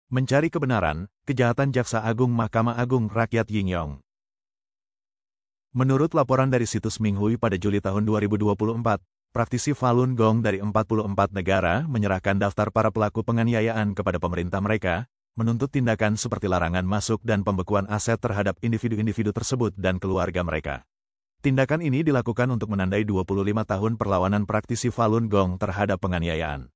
Mencari kebenaran, kejahatan Jaksa Agung Mahkamah Agung Rakyat Ying Yong. Menurut laporan dari situs Minghui pada Juli tahun 2024, praktisi Falun Gong dari 44 negara menyerahkan daftar para pelaku penganiayaan kepada pemerintah mereka, menuntut tindakan seperti larangan masuk dan pembekuan aset terhadap individu-individu tersebut dan keluarga mereka. Tindakan ini dilakukan untuk menandai 25 tahun perlawanan praktisi Falun Gong terhadap penganiayaan.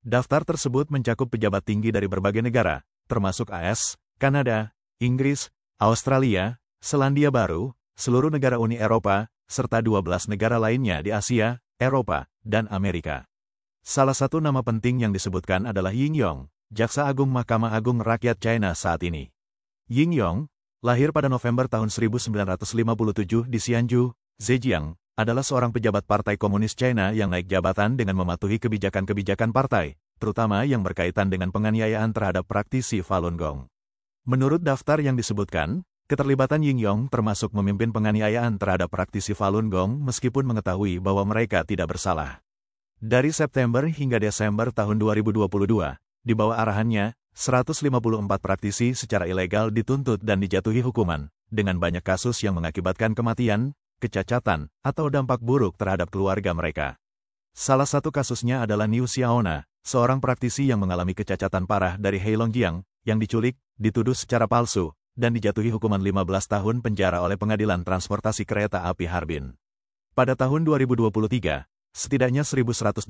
Daftar tersebut mencakup pejabat tinggi dari berbagai negara, termasuk AS, Kanada, Inggris, Australia, Selandia Baru, seluruh negara Uni Eropa, serta 12 negara lainnya di Asia, Eropa, dan Amerika. Salah satu nama penting yang disebutkan adalah Ying Yong, Jaksa Agung Mahkamah Agung Rakyat China saat ini. Ying Yong, lahir pada November tahun 1957 di Xianju, Zhejiang, adalah seorang pejabat Partai Komunis China yang naik jabatan dengan mematuhi kebijakan-kebijakan partai, terutama yang berkaitan dengan penganiayaan terhadap praktisi Falun Gong. Menurut daftar yang disebutkan, keterlibatan Ying Yong termasuk memimpin penganiayaan terhadap praktisi Falun Gong meskipun mengetahui bahwa mereka tidak bersalah. Dari September hingga Desember tahun 2022, di bawah arahannya, 154 praktisi secara ilegal dituntut dan dijatuhi hukuman, dengan banyak kasus yang mengakibatkan kematian, kecacatan, atau dampak buruk terhadap keluarga mereka. Salah satu kasusnya adalah Niu Xiaona, seorang praktisi yang mengalami kecacatan parah dari Heilongjiang, yang diculik, dituduh secara palsu, dan dijatuhi hukuman 15 tahun penjara oleh Pengadilan Transportasi Kereta Api Harbin. Pada tahun 2023, setidaknya 1.188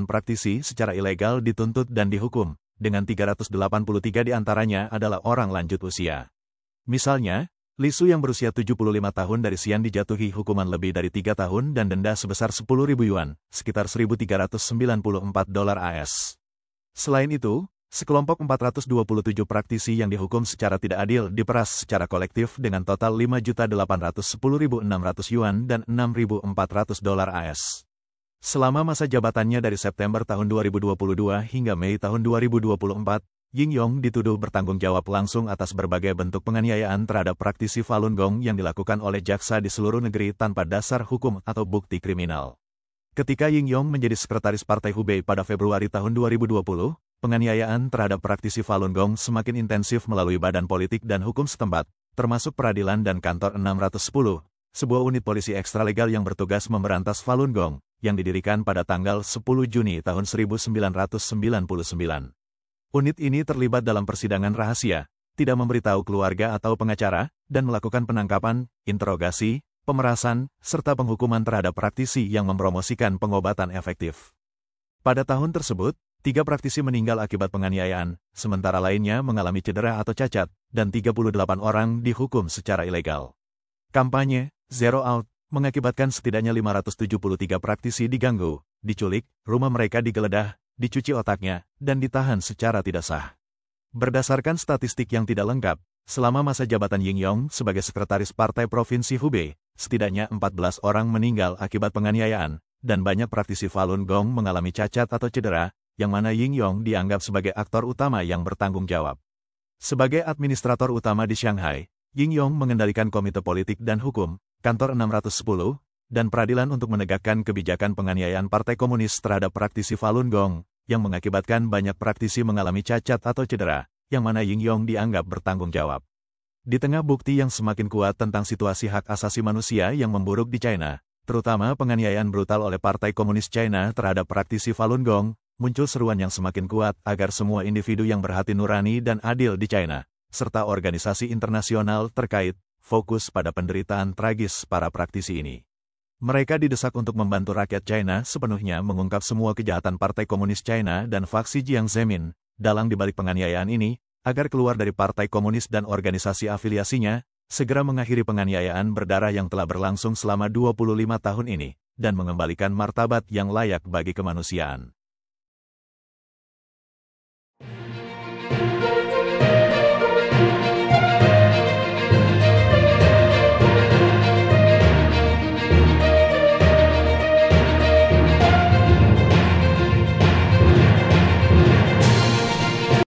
praktisi secara ilegal dituntut dan dihukum, dengan 383 diantaranya adalah orang lanjut usia. Misalnya, Li Su yang berusia 75 tahun dari Xi'an dijatuhi hukuman lebih dari 3 tahun dan denda sebesar 10.000 yuan, sekitar 1.394 dolar AS. Selain itu, sekelompok 427 praktisi yang dihukum secara tidak adil diperas secara kolektif dengan total 5.810.600 yuan dan 6.400 dolar AS. Selama masa jabatannya dari September tahun 2022 hingga Mei tahun 2024, Ying Yong dituduh bertanggung jawab langsung atas berbagai bentuk penganiayaan terhadap praktisi Falun Gong yang dilakukan oleh jaksa di seluruh negeri tanpa dasar hukum atau bukti kriminal. Ketika Ying Yong menjadi sekretaris Partai Hubei pada Februari tahun 2020, penganiayaan terhadap praktisi Falun Gong semakin intensif melalui badan politik dan hukum setempat, termasuk peradilan dan kantor 610, sebuah unit polisi ekstralegal yang bertugas memberantas Falun Gong, yang didirikan pada tanggal 10 Juni tahun 1999. Unit ini terlibat dalam persidangan rahasia, tidak memberitahu keluarga atau pengacara, dan melakukan penangkapan, interogasi, pemerasan, serta penghukuman terhadap praktisi yang mempromosikan pengobatan efektif. Pada tahun tersebut, 3 praktisi meninggal akibat penganiayaan, sementara lainnya mengalami cedera atau cacat, dan 38 orang dihukum secara ilegal. Kampanye Zero Out mengakibatkan setidaknya 573 praktisi diganggu, diculik, rumah mereka digeledah, dicuci otaknya, dan ditahan secara tidak sah. Berdasarkan statistik yang tidak lengkap, selama masa jabatan Ying Yong sebagai sekretaris Partai Provinsi Hubei, setidaknya 14 orang meninggal akibat penganiayaan, dan banyak praktisi Falun Gong mengalami cacat atau cedera, yang mana Ying Yong dianggap sebagai aktor utama yang bertanggung jawab. Sebagai administrator utama di Shanghai, Ying Yong mengendalikan Komite Politik dan Hukum, Kantor 610, dan peradilan untuk menegakkan kebijakan penganiayaan Partai Komunis terhadap praktisi Falun Gong, yang mengakibatkan banyak praktisi mengalami cacat atau cedera, yang mana Ying Yong dianggap bertanggung jawab. Di tengah bukti yang semakin kuat tentang situasi hak asasi manusia yang memburuk di China, terutama penganiayaan brutal oleh Partai Komunis China terhadap praktisi Falun Gong, muncul seruan yang semakin kuat agar semua individu yang berhati nurani dan adil di China, serta organisasi internasional terkait, fokus pada penderitaan tragis para praktisi ini. Mereka didesak untuk membantu rakyat China sepenuhnya mengungkap semua kejahatan Partai Komunis China dan faksi Jiang Zemin, dalang dibalik penganiayaan ini, agar keluar dari Partai Komunis dan organisasi afiliasinya, segera mengakhiri penganiayaan berdarah yang telah berlangsung selama 25 tahun ini, dan mengembalikan martabat yang layak bagi kemanusiaan.